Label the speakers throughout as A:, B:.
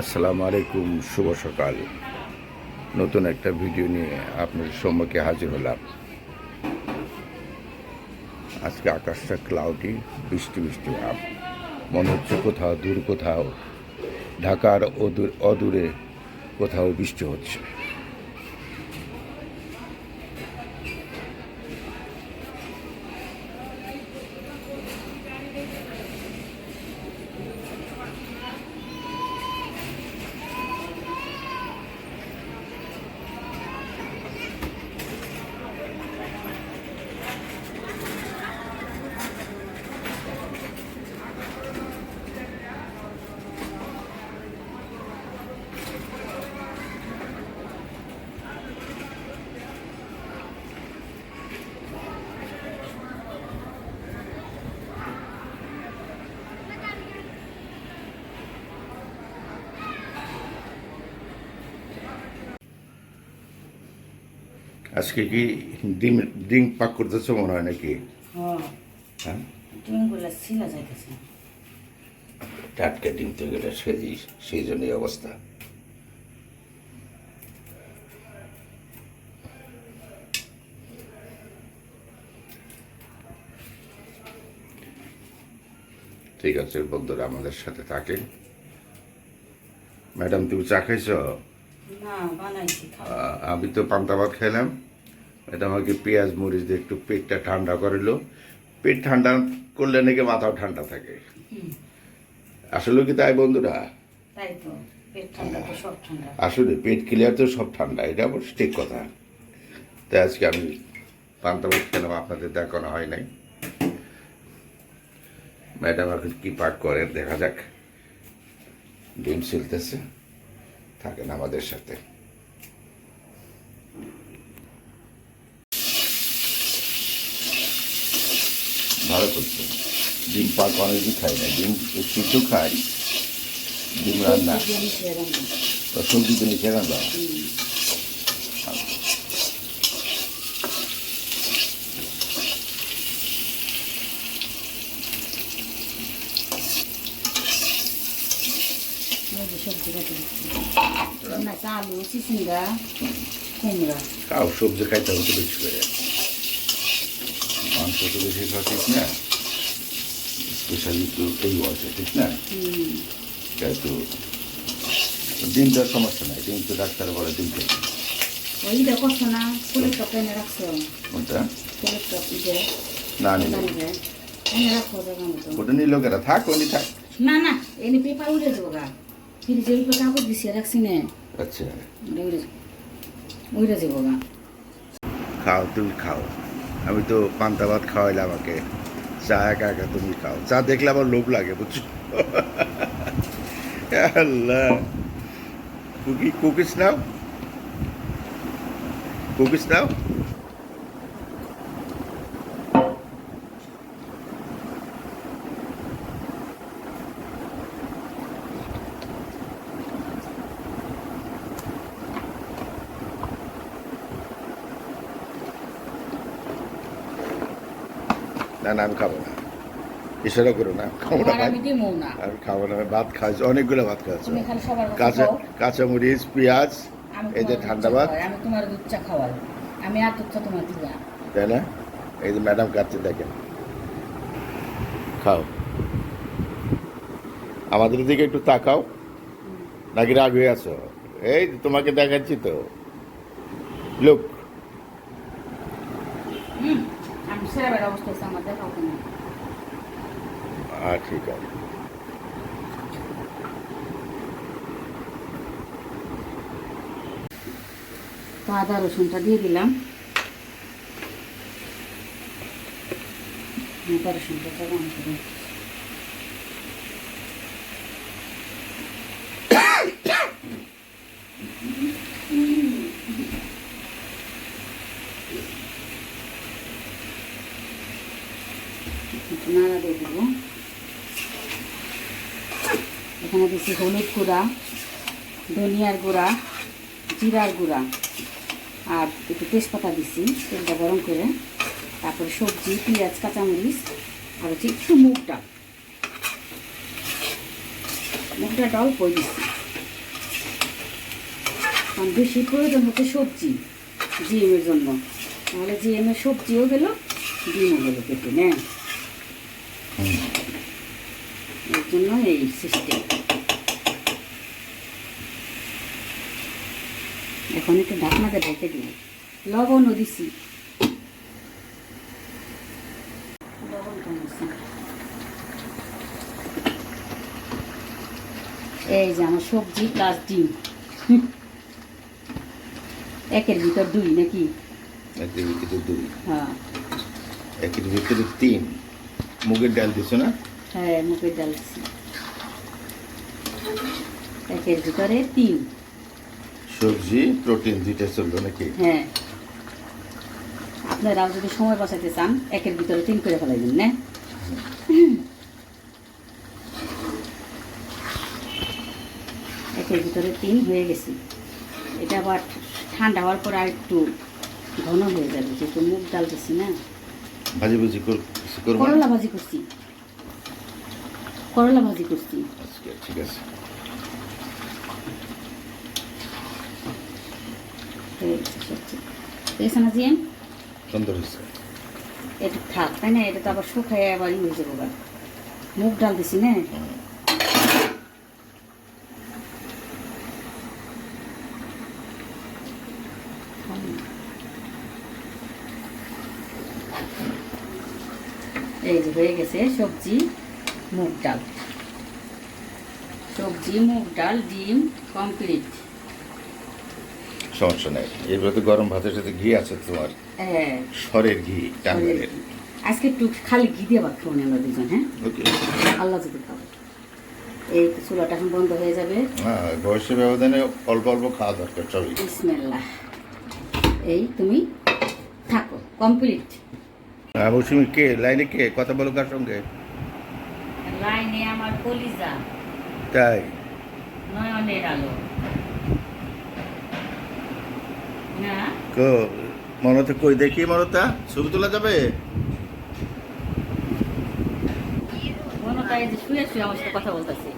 A: আসসালামু আলাইকুম, শুভ সকাল। নতুন একটা ভিডিও নিয়ে আপনাদের সম্মুখে হাজির হলাম। আজকে আকাশটা ক্লাউডি, বৃষ্টি বৃষ্টি ভাব। মনে হচ্ছে কোথাও দূর, কোথাও ঢাকার অদূরে কোথাও বৃষ্টি হচ্ছে। আজকে কি ডিম ডিম পাক করতেছো মনে হয় নাকি? হ্যাঁ,
B: ডিমগুলো ছিলা যাইতেছে।
A: টাটকা ডিম তো গেলে সেই জন্যই অবস্থা। ঠিক আছে বন্ধুরা, আমাদের সাথে থাকেন। ম্যাডাম, তুমি চা খাইছো?
B: না, বানাইছি
A: আমি তো পান্তা ভাত খাইলাম। এটা আমাকে পেঁয়াজ মরিচ দিয়ে একটু পেটটা ঠান্ডা করিল। পেট ঠান্ডা করলে নাকি মাথাও ঠান্ডা থাকে। আসলে কি তাই বন্ধুরা?
B: তাই তো, পেট ঠান্ডা তো সব ঠান্ডা।
A: আসলে পেট ক্লিয়ার তো সব ঠান্ডা, এটা অবশ্য ঠিক কথা। তাই আজকে আমি পান্তা ভাত খেলাম, আপনাদের দেখানো হয় নাই। ম্যাডাম এখন কি পাক করেন দেখা যাক। ডিম ছিলতেছে, থাকেন আমাদের সাথে। ভালো করছে। ডিম পাক অনেকদিন খাই না, ডিম সিদ্ধ খাই, ডিম রান্না সবজি তো নিচে রান্না।
B: সবজি কাটে দিচ্ছি, আলু, চিচিঙ্গা, কুমড়া।
A: খাও, সবজি খাইতে হবে তো বেশি করে। মাংস তো বেশি খাওয়া ঠিক না, স্পেশালি তো এই বয়সে, ঠিক না? কিন্তু ডিমটার সমস্যা নাই, ডিম তো ডাক্তার বলে ডিম খেতে।
B: ওইটা করছো না, ফুলের টপ এনে রাখছো?
A: কোনটা?
B: ফুলের টপ
A: না নিল,
B: এনে রাখো জায়গা মতো।
A: ওটা নিল কেন? থাক, ওনি থাক।
B: না না, এনে পেপার উঠে যাবো গা, ফ্রিজের উপর কাগজ দিছিয়ে রাখছি না।
A: আচ্ছা,
B: উড়ে যাবো গা।
A: খাও, তুমি খাও। আমি তো পান্তা ভাত খাওয়াইলাম আমাকে, চা একা একা তুমি খাও। চা দেখলে আমার লোভ লাগে, বুঝছো? আল্লাহ, কুকিস নাও, কুকিস নাও। না না, আমি খাবো না, ইশারা করো না, খাবো না। আমি খাবো না, ভাত খাইছো, অনেকগুলো ভাত খাইছো। কাঁচামরিচ, পেঁয়াজ, এই যে ঠান্ডা ভাত।
B: আমি তোমার দুধ চা খাওয়াই, আমি আর দুধ চা তোমার দিবা,
A: তাই না? এই যে ম্যাডাম খাচ্ছে, দেখেন। খাও, আমাদের দিকে একটু তাকাও, নাকি রাগ হয়ে আছো? এই তোমাকে দেখাচ্ছি তো, লোক।
B: আমি সেরাবের অবস্থা হচ্ছে আমার দেখাও কিনা।
A: ঠিক আছে।
B: তো আদা রসুনটা দিয়ে দিলাম। আদা রসুনটা জবান করে নাড়া দিয়ে দেবো। এখানে দিচ্ছি হলুদ গুঁড়া, ধনিয়ার গুঁড়া, জিরার গুঁড়া, আর একটু তেজপাতা দিচ্ছি তেলটা গরম করে। তারপরে সবজি, পেঁয়াজ, কাঁচামরিচ, আর হচ্ছে একটু মুগ ডাল অল্পই দিচ্ছি। এখন বেশি প্রয়োজন হচ্ছে সবজি জিএমের জন্য, তাহলে জিএমের সবজিও গেল ডিমও গেল পেটে না, এর জন্য এই সিস্টেম। এখন একটু ঢাকনাতে ঢেকে দিই, লবণও দিছি, লবণ কমেছি। এই যে আমার সবজি প্লাস ডিম, একের ভিতর 2 নাকি?
A: একের ভিতরে 2,
B: হ্যাঁ
A: একের ভিতরে 3। মুগের ডাল দিছো না?
B: হ্যাঁ মুগের ডাল দিছি, একের ভিতরে 3।
A: সবজি প্রোটিন দুইটা চললো নাকি?
B: হ্যাঁ, আপনারাও যদি সময় বাঁচাতে চান একের ভিতরে 3 করে ফেলাইবেন না। একের ভিতরে 3 হয়ে গেছে। এটা আবার ঠান্ডা হওয়ার পর আর একটু ঘন হয়ে যাবে, যেহেতু মুগ ডাল দিচ্ছি না।
A: ভাজি ভুজি করবো?
B: করলা ভাজি করছি, করলা ভাজি করছি।
A: আজকে ঠিক আছে।
B: দেখেছে না জিএম,
A: সুন্দর হয়েছে।
B: এটা থাক, তাই না? এটা তো আবার শুকায় আবার হয়ে যাবো, মুগ ডাল দিছি না। এই যে হয়ে গেছে সবজি মুগ ডাল, সবজি মুগ ডাল ডিম কমপ্লিট।
A: সমস্যা নেই, এরপরে তো গরম ভাতের সাথে ঘি আছে তোমার,
B: হ্যাঁ
A: সরের ঘি, টাঙ্গাইলের।
B: আজকে একটু খালি ঘি দিয়ে ভাত খাবো আমরা দুজন, হ্যাঁ
A: ওকে।
B: আল্লাহ যদি খাবো। এই তো চুলাটা এখন বন্ধ হয়ে যাবে।
A: হ্যাঁ, বয়সের ব্যবধানে অল্প অল্প খাওয়া দরকার সবই।
B: বিসমিল্লাহ। এই তুমি থাকো কমপ্লিট।
A: মৌসুমি কে লাইনে, কে কথা বলো কার সঙ্গে?
B: লাইনে আমার কলিজা,
A: তাই?
B: নয়নের আলো না।
A: মনতা কই দেখি, মনতা ছবি তোলা যাবে?
B: মনতা এই যে শুয়ে শুয়ে আমার সাথে কথা বলতেছে।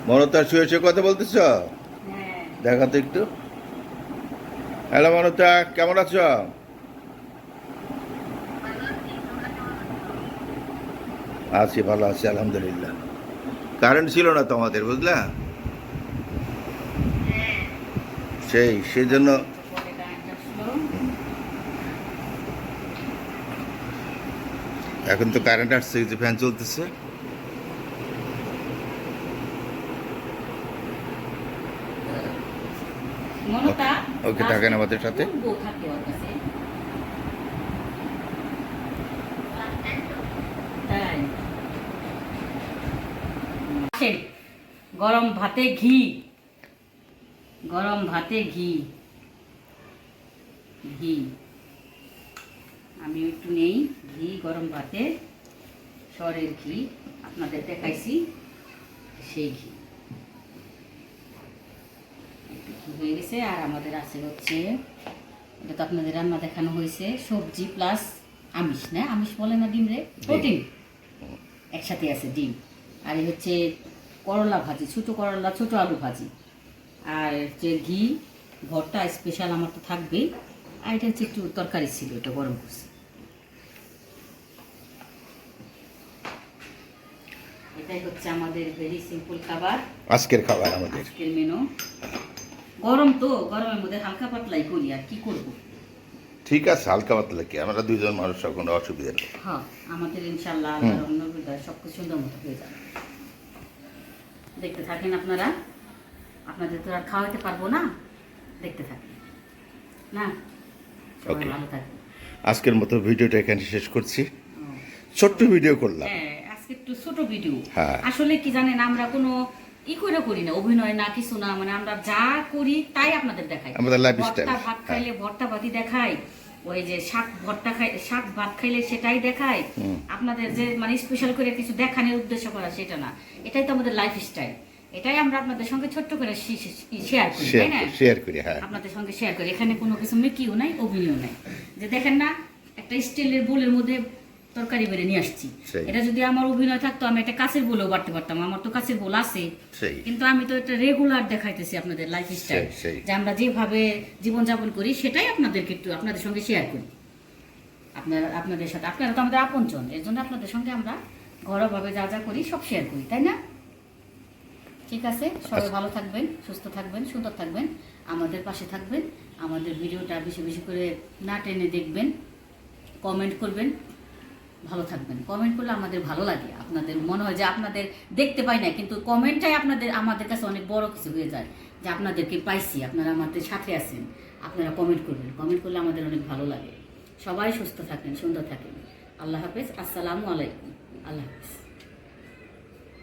A: মনতা শুয়ে শুয়ে কথা বলতেছ?
B: হ্যাঁ
A: দেখা তো একটু। হ্যালো মনতা, কেমন আছো? আছি, ভালো আছি আলহামদুলিল্লাহ। কারেন্ট ছিল না তো আমাদের, বুঝলা? সেই জন্য
B: পরে কারেন্ট আসলো।
A: এখন তো কারেন্ট আসছে, যে ফ্যান চলতেছে।
B: মনতা
A: ওকে, থাকেন আমাদের সাথে।
B: কোন বউ থাকে ওর কাছে? তাই? আসেন, গরম ভাতে ঘি, গরম ভাতে ঘি, ঘি আমি একটু নেই ঘি গরম ভাতে, সরের ঘি আপনাদের দেখাইছি, সেই ঘি একটু ঘি হয়ে গেছে। আর আমাদের আছে হচ্ছে, এটা তো আপনাদের রান্না দেখানো হয়েছে, সবজি প্লাস আমিষ, না আমিষ বলে না, ডিম রে, প্রোটিন একসাথে আছে, ডিম। আর এই হচ্ছে করলা ভাজি, ছোটো করলা ছোটো আলু ভাজি, আর হচ্ছে ঘি ভর্তা স্পেশাল আমার তো থাকবেই। আর এটা হচ্ছে একটু তরকারি ছিল, এটা গরম করছি। এটাই হচ্ছে আমাদের ভেরি সিম্পল খাবার,
A: আজকের খাবার আমাদের।
B: আজকের মেনু। গরম তো, গরমের মধ্যে হালকা পাতলাই করি, আর কি করব।
A: ঠিক আছে, হালকা পাতলা কি, আমরা দুইজন মানুষ, কোনো অসুবিধা নেই।
B: হ্যাঁ, আমাদের ইনশাল্লাহ আল্লাহর অনুগ্রহে সব কিছু সুন্দর মতো হয়ে যাবে। দেখতে থাকেন আপনারা, আপনাদের তো আর খাওয়াতে পারবো না, দেখতে থাকেন না। সবাই
A: Okay.
B: ভালো থাকেন।
A: আজকের মতো ভিডিওটা এখানে শেষ করছি।
B: ও,
A: ছোট্ট ভিডিও করলাম।
B: হ্যাঁ আজকে একটু ছোট ভিডিও।
A: হ্যাঁ।
B: আসলে কি জানেন, আমরা কোনো করে করি না, অভিনয় না কিছু না, মানে আমরা যা করি তাই আপনাদের দেখাই।
A: আমাদের লাইফস্টাইল।
B: ভর্তা ভাত খাইলে ভর্তা ভাতই দেখাই, ওই যে শাক ভর্তা খাই, শাক ভাত খাইলে সেটাই দেখাই। আপনাদের যে মানে স্পেশাল করে কিছু দেখানোর উদ্দেশ্য করা সেটা না, এটাই তো আমাদের লাইফস্টাইল। এটাই আমরা আপনাদের সঙ্গে ছোট্ট করে শেয়ার করি, তাই না?
A: শেয়ার করি, হ্যাঁ।
B: আপনাদের সঙ্গে শেয়ার করি। এখানে কোনো কিছু মেকিও নাই, অভিনয় নাই। যে দেখেন না, একটা স্টিলের বোলের মধ্যে তরকারি বেড়ে নিয়ে আসছি।
A: সেই।
B: এটা যদি আমার অভিনয় থাকতো আমি একটা কাছের বলেও বাড়তে পারতাম, আমার তো কাছের বল আছে,
A: সেই।
B: কিন্তু আমি তো এটা রেগুলার দেখাইতেছি আপনাদের লাইফস্টাইল,
A: সেই।
B: যে আমরা যেভাবে জীবনযাপন করি সেটাই আপনাদেরকে একটু আপনাদের সঙ্গে শেয়ার করি। আপনাদের সাথে, আপনারা তো আমাদের আপনজন, এর জন্য আপনাদের সঙ্গে আমরা ঘরোয়াভাবে যা যা করি সব শেয়ার করি, তাই না? ঠিক আছে, সবাই ভালো থাকবেন, সুস্থ থাকবেন, সুন্দর থাকবেন, আমাদের পাশে থাকবেন, আমাদের ভিডিওটা বেশি বেশি করে না টেনে দেখবেন, কমেন্ট করবেন, ভালো থাকবেন। কমেন্ট করলে আমাদের ভালো লাগে, আপনাদের মনে হয় যে আপনাদের দেখতে পাই না, কিন্তু কমেন্টটাই আমাদের কাছে অনেক বড় কিছু হয়ে যায়, যে আপনাদেরকে পাইছি, আপনারা আমাদের সাথে আছেন, আপনারা কমেন্ট করবেন। কমেন্ট করলে আমাদের অনেক ভালো লাগে। সবাই সুস্থ থাকেন, সুন্দর থাকেন। আল্লাহ হাফেজ, আসসালামু আলাইকুম, আল্লাহ হাফেজ।